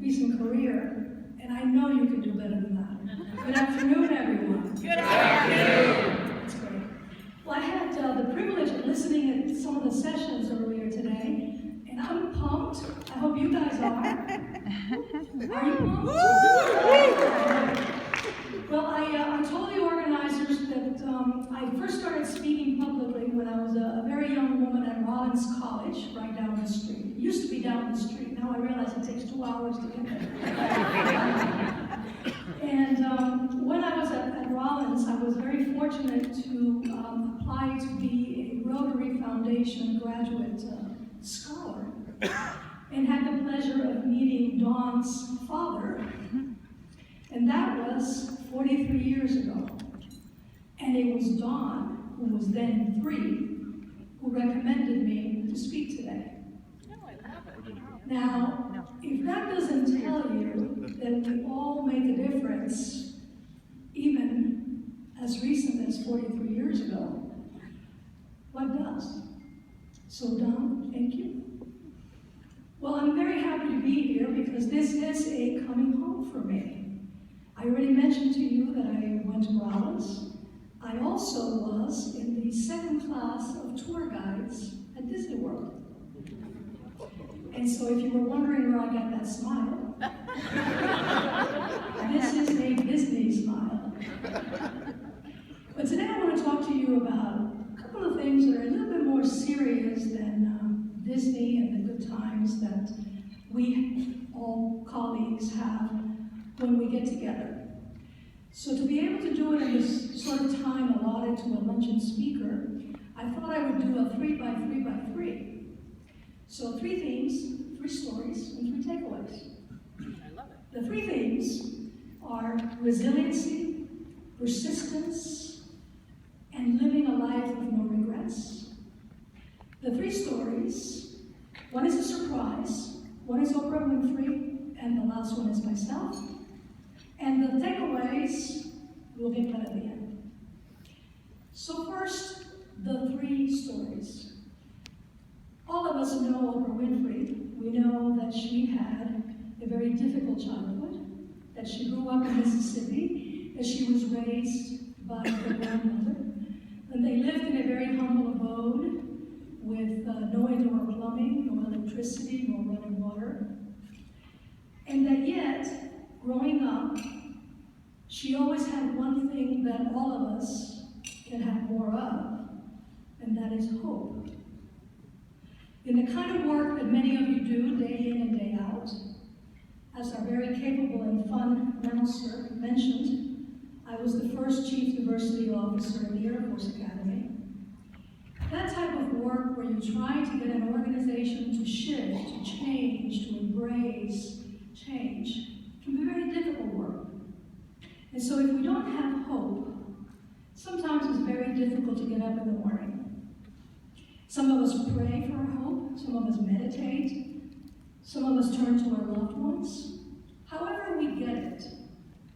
recent career, and I know you can do better than that. Good afternoon, everyone. Good afternoon. That's great. Well, I had the privilege of listening at some of the sessions earlier today, and I'm pumped. I hope you guys are. Are you pumped? Well, I told the organizers that I first started speaking publicly when I was a very young woman at Rollins College, right down the street. It used to be down the street. Now I realize it takes 2 hours to get there. And when I was at Rollins, I was very fortunate to apply to be a Rotary Foundation graduate scholar, and had the pleasure of meeting Dawn's father, and that was 43 years ago. And it was Dawn, who was then 3, who recommended me to speak today. Now, if that doesn't tell you that we all make a difference, even as recent as 43 years ago, what does? So Dawn, thank you. Well, I'm very happy to be here because this is a coming home for me. I already mentioned to you that I went to Rollins. I also was in the 2nd class of tour guides at Disney World. And so if you were wondering where I got that smile, this is a Disney smile. But today I want to talk to you about a couple of things that are a little bit more serious than Disney and the good times that we all colleagues have when we get together. So to be able to do it in this sort of time allotted to a luncheon speaker, I thought I would do a 3x3x3. So 3 themes, 3 stories, and 3 takeaways. I love it. The 3 themes are resiliency, persistence, and living a life with no regrets. The 3 stories, one is a surprise, one is Oprah Winfrey, and the last one is myself. And the takeaways will be put at the end. So first, the 3 stories. All of us know Oprah Winfrey. We know that she had a very difficult childhood, that she grew up in Mississippi, that she was raised by her grandmother, and they lived in a very humble abode with no indoor plumbing, no electricity, no running water. And that yet, growing up, she always had one thing that all of us can have more of, and that is hope. In the kind of work that many of you do day in and day out, as our very capable and fun announcer mentioned, I was the first Chief Diversity Officer in the Air Force Academy. That type of work where you try to get an organization to shift, to change, to embrace change, can be very difficult work. And so if we don't have hope, sometimes it's very difficult to get up in the morning. Some of us pray for our hope, some of us meditate, some of us turn to our loved ones. However we get it,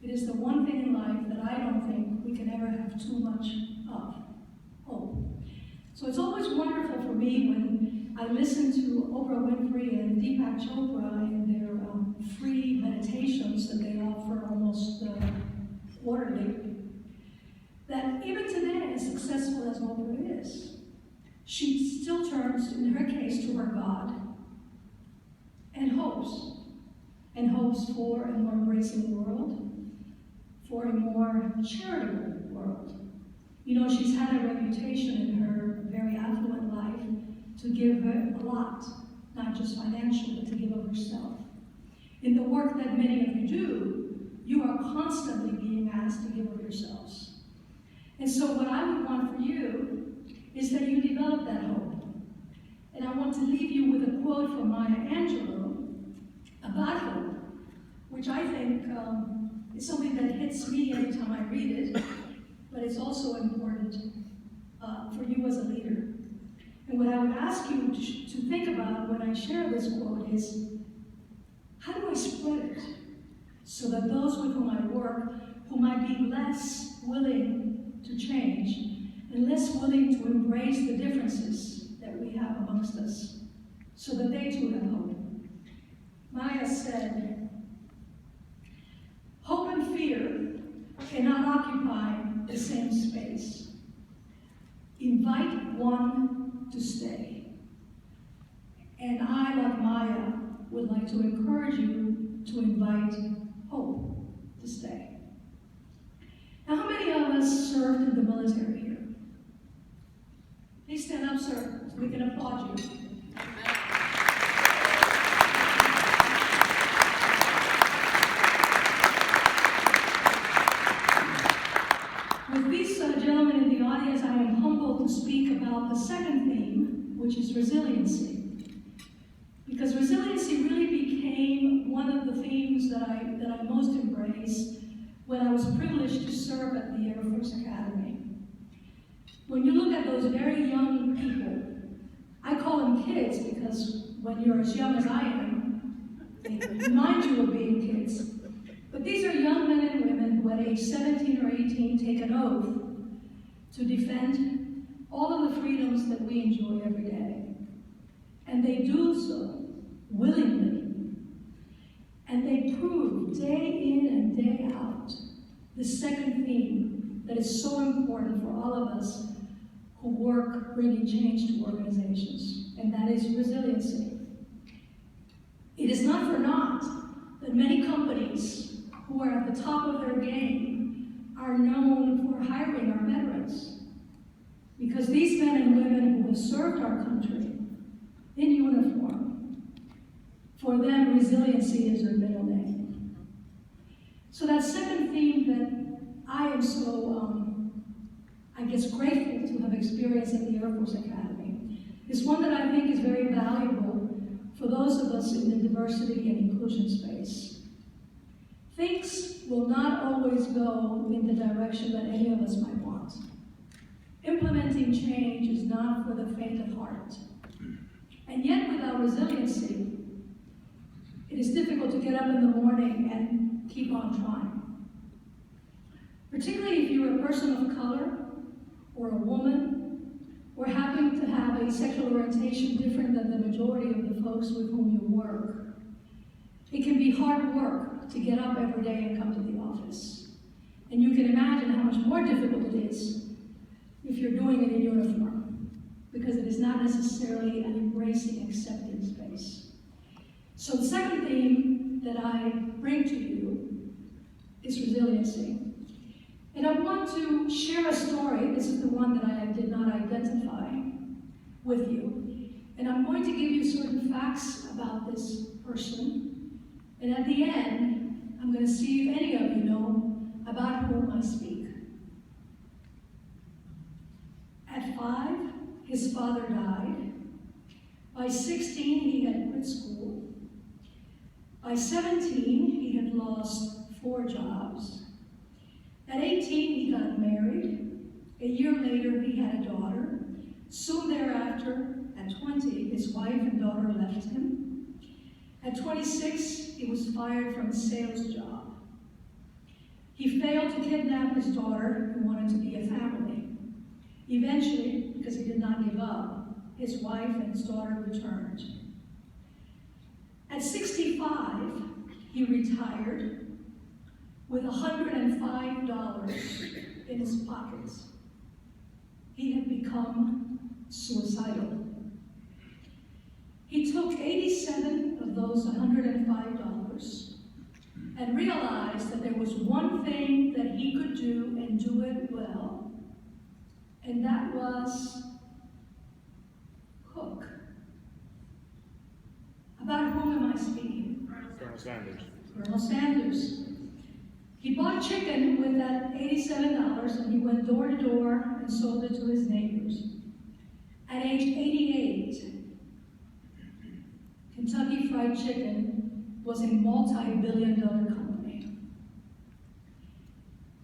it is the one thing in life that I don't think we can ever have too much of, hope. So it's always wonderful for me when I listen to Oprah Winfrey and Deepak Chopra in their free meditations that they offer almost quarterly, that even today, as successful as Oprah is, she still turns, in her case, to her God and hopes for a more embracing world, for a more charitable world. You know, she's had a reputation in her very affluent life to give a lot, not just financial, but to give of herself. In the work that many of you do, you are constantly being asked to give of yourselves. And so what I would want for you is that you develop that hope. And I want to leave you with a quote from Maya Angelou about hope, which I think is something that hits me every time I read it, but it's also important for you as a leader. And what I would ask you to think about when I share this quote is, how do I spread it so that those with whom I work, who might be less willing to change and less willing to embrace the differences that we have amongst us, so that they too have hope. Maya said, occupy the same space. Invite one to stay. And I, like Maya, would like to encourage you to invite hope to stay. Now, how many of us served in the military here? Please stand up, sir, so we can applaud you. With these gentlemen in the audience, I am humbled to speak about the second theme, which is resiliency. Because resiliency really became one of the themes that I most embraced when I was privileged to serve at the Air Force Academy. When you look at those very young people, I call them kids because when you're as young as I am, they remind you of being kids. But these are young men and women who at age 17 or 18 take an oath to defend all of the freedoms that we enjoy every day. And they do so willingly. And they prove day in and day out the second theme that is so important for all of us who work bringing change to organizations, and that is resiliency. It is not for naught that many companies who are at the top of their game are known for hiring our veterans. Because these men and women who have served our country in uniform, for them, resiliency is their middle name. So that second theme that I am so, grateful to have experienced at the Air Force Academy is one that I think is very valuable for those of us in the diversity and inclusion space. Things will not always go in the direction that any of us might want. Implementing change is not for the faint of heart. And yet, without resiliency, it is difficult to get up in the morning and keep on trying. Particularly if you're a person of color, or a woman, or happen to have a sexual orientation different than the majority of the folks with whom you work. It can be hard work to get up every day and come to the office. And you can imagine how much more difficult it is if you're doing it in uniform, because it is not necessarily an embracing, accepting space. So the second theme that I bring to you is resiliency. And I want to share a story. This is the one that I did not identify with you. And I'm going to give you certain facts about this person. And at the end, I'm going to see if any of you know about whom I speak. At 5, his father died. By 16, he had quit school. By 17, he had lost 4 jobs. At 18, he got married. A year later, he had a daughter. Soon thereafter, at 20, his wife and daughter left him. At 26, he was fired from a sales job. He failed to kidnap his daughter, who wanted to be a family. Eventually, because he did not give up, his wife and his daughter returned. At 65, he retired with $105 in his pockets. He had become suicidal. He took 87 of those $105 and realized that there was one thing that he could do and do it well, and that was cook. About whom am I speaking? Col Sanders. Col Sanders. He bought chicken with that $87 and he went door to door and sold it to his neighbors. At age 88, Kentucky Fried Chicken was a multi-billion-dollar company.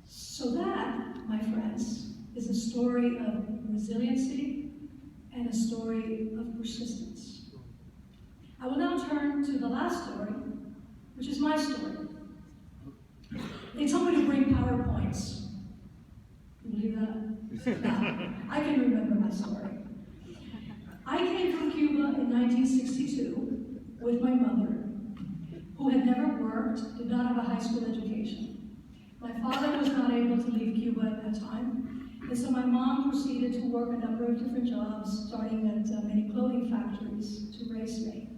So that, my friends, is a story of resiliency and a story of persistence. I will now turn to the last story, which is my story. They told me to bring PowerPoints. You believe that? No, I can remember my story. I came from Cuba in 1962 with my mother, who had never worked, did not have a high school education. My father was not able to leave Cuba at that time, and so my mom proceeded to work a number of different jobs, starting at many clothing factories to raise me.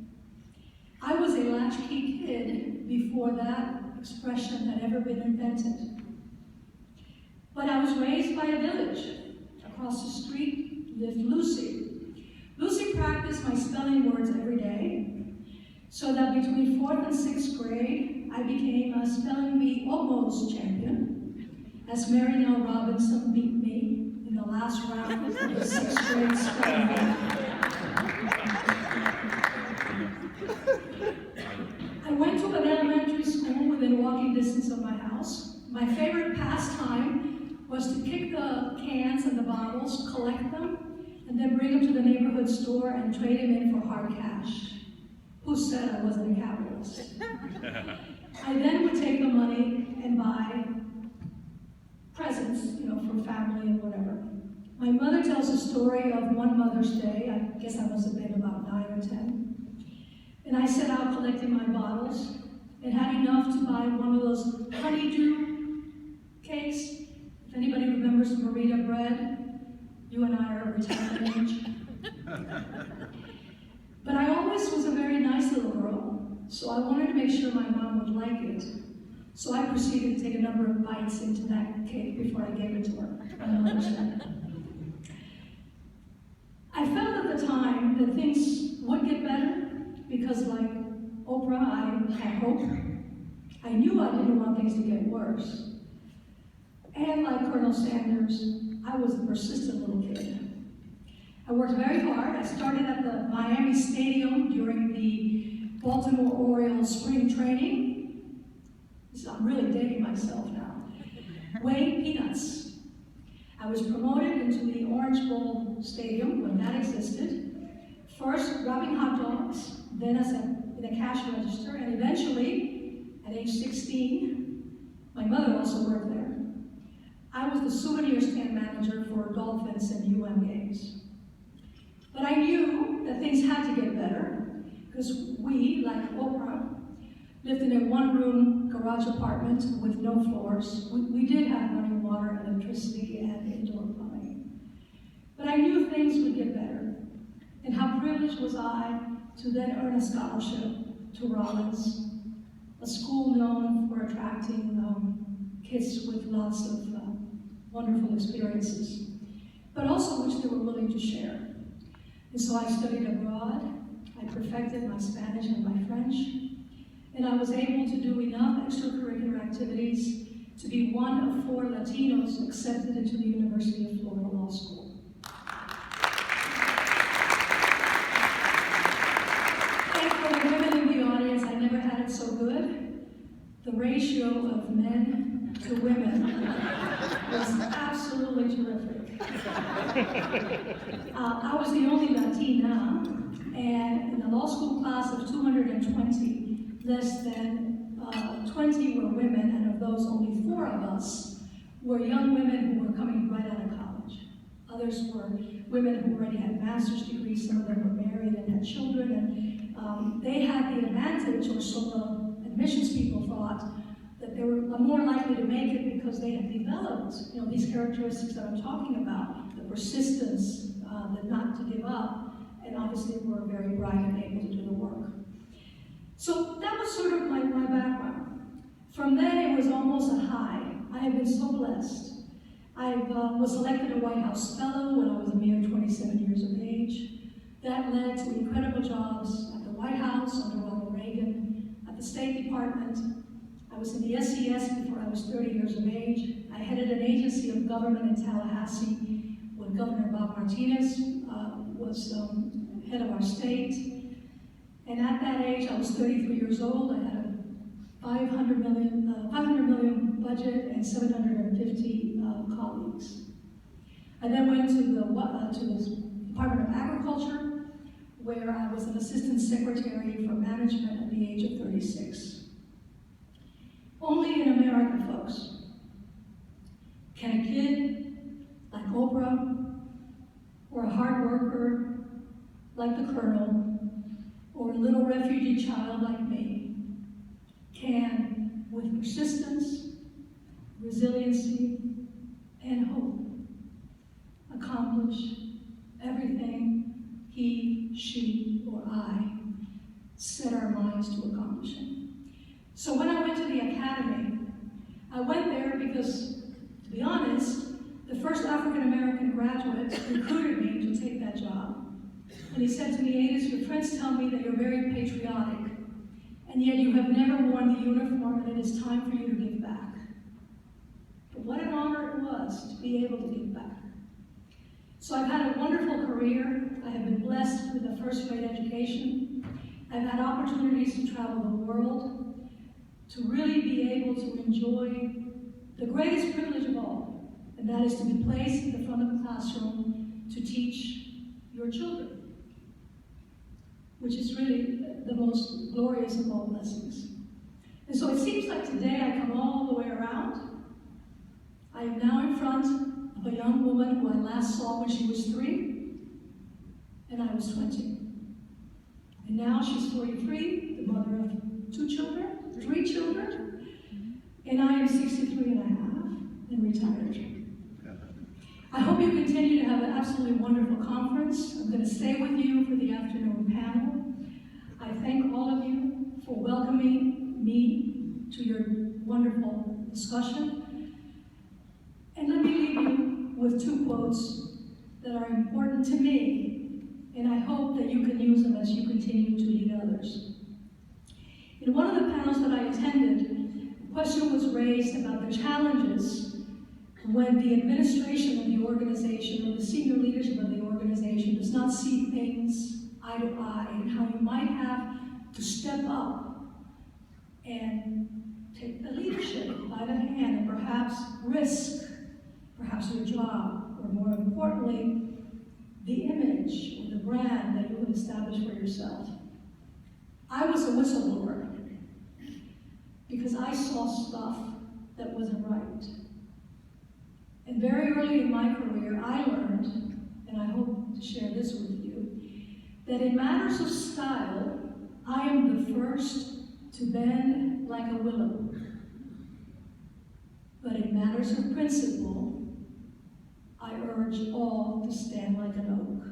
I was a latchkey kid before that expression had ever been invented. But I was raised by a village. Across the street lived Lucy. Lucy practiced my spelling words every day, so that between 4th and 6th grade, I became a spelling bee almost champion, as Mary Nell Robinson beat me in the last round of the 6th grade spelling bee. I went to an elementary school within walking distance of my house. My favorite pastime was to kick the cans and the bottles, collect them, and then bring them to the neighborhood store and trade them in for hard cash. Who said I wasn't a capitalist? I then would take the money and buy presents, for family and whatever. My mother tells a story of one Mother's Day. I guess I must have been about 9 or 10. And I set out collecting my bottles and had enough to buy one of those honeydew cakes. If anybody remembers Marita bread, you and I are a retirement age. But I always was a very nice little girl, so I wanted to make sure my mom would like it. So I proceeded to take a number of bites into that cake before I gave it to her on Mother's Day. I felt at the time that things would get better, because like Oprah, I had hope. I knew I didn't want things to get worse. And like Col Sanders, I was a persistent little kid. I worked very hard. I started at the Miami Stadium during the Baltimore Orioles spring training. I'm really dating myself now. Weighing peanuts. I was promoted into the Orange Bowl Stadium when that existed. First, grabbing hot dogs, then in a cash register, and eventually, at age 16, my mother also worked there. I was the souvenir stand manager for Dolphins and UM games. But I knew that things had to get better, because we, like Oprah, lived in a one-room garage apartment with no floors. We did have running water, electricity, and indoor plumbing. But I knew things would get better. And how privileged was I to then earn a scholarship to Rollins, a school known for attracting kids with lots of wonderful experiences, but also which they were willing to share. And so I studied abroad, I perfected my Spanish and my French, and I was able to do enough extracurricular activities to be one of 4 Latinos accepted into the University of Florida Law School. I never had it so good. The ratio of men to women was absolutely terrific. I was the only Latina, and in the law school class of 220, less than 20 were women, and of those, only 4 of us were young women who were coming right out of college. Others were women who already had master's degrees, some of them were married and had children, and they had the advantage, or so the admissions people thought, that they were more likely to make it because they had developed, these characteristics that I'm talking about, the persistence, the not to give up, and obviously were very bright and able to do the work. So that was sort of my background. From then, it was almost a high. I have been so blessed. I was elected a White House Fellow when I was a mere 27 years of age. That led to incredible jobs at the White House under Ronald Reagan, at the State Department. I was in the SES before I was 30 years of age. I headed an agency of government in Tallahassee when Governor Bob Martinez was head of our state. And at that age, I was 33 years old. I had a $500 million budget and 750 colleagues. I then went to the Department of Agriculture, where I was an assistant secretary for management at the age of 36. Only in America, folks, can a kid like Oprah, or a hard worker like the Colonel, or a little refugee child like me, can, with persistence, resiliency, and hope accomplish everything he, she, or I set our minds to accomplishing. So when I went to the academy, I went there because, to be honest, the first African-American graduate recruited me to take that job. And he said to me, Adis, your friends tell me that you're very patriotic, and yet you have never worn the uniform, and it is time for you to give back. But what an honor it was to be able to give back. So I've had a wonderful career. I have been blessed with a first-rate education. I've had opportunities to travel the world, to really be able to enjoy the greatest privilege of all, and that is to be placed in the front of the classroom to teach your children, which is really the most glorious of all blessings. And so it seems like today I come all the way around. I am now in front of a young woman who I last saw when she was 3, and I was 20. And now she's 43, the mother of 3 children, and I am 63 and a half and retired. I hope you continue to have an absolutely wonderful conference. I'm going to stay with you for the afternoon panel. I thank all of you for welcoming me to your wonderful discussion. And let me leave you with 2 quotes that are important to me, and I hope that you can use them as you continue to lead others. In one of the panels that I attended, a question was raised about the challenges when the administration of the organization or the senior leadership of the organization does not see things eye to eye, and how you might have to step up and take the leadership by the hand and perhaps risk your job, or more importantly, the image or the brand that you have established for yourself. I was a whistleblower because I saw stuff that wasn't right. And very early in my career, I learned, and I hope to share this with you, that in matters of style, I am the first to bend like a willow. But in matters of principle, I urge all to stand like an oak.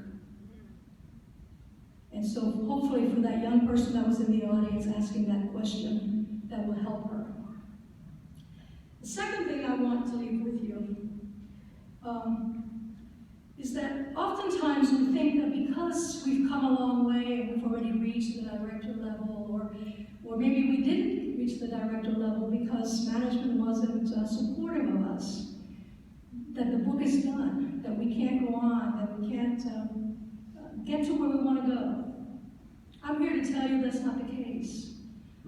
And so hopefully for that young person that was in the audience asking that question, that will help her. The second thing I want to leave with you is that oftentimes we think that because we've come a long way and we've already reached the director level, or maybe we didn't reach the director level because management wasn't supportive of us, that the book is done, that we can't go on, that we can't get to where we want to go. I'm here to tell you that's not the case.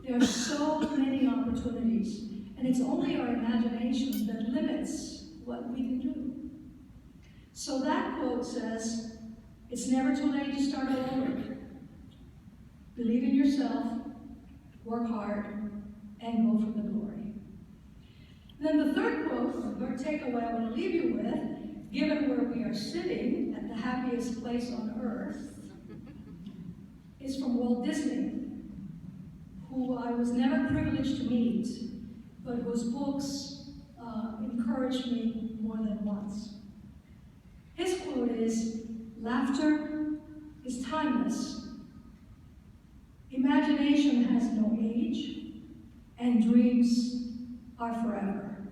There are so many opportunities, and it's only our imagination that limits what we can do. So that quote says, it's never too late to start over. Believe in yourself, work hard, and go for the glory. Then the third quote, or third takeaway I want to leave you with, given where we are sitting at the happiest place on earth, is from Walt Disney, who I was never privileged to meet, but whose books encouraged me more than once. His quote is, laughter is timeless. Imagination has no age, and dreams are forever.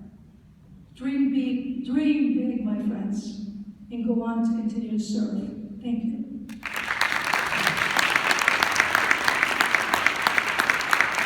Dream big, my friends, and go on to continue to serve. Thank you.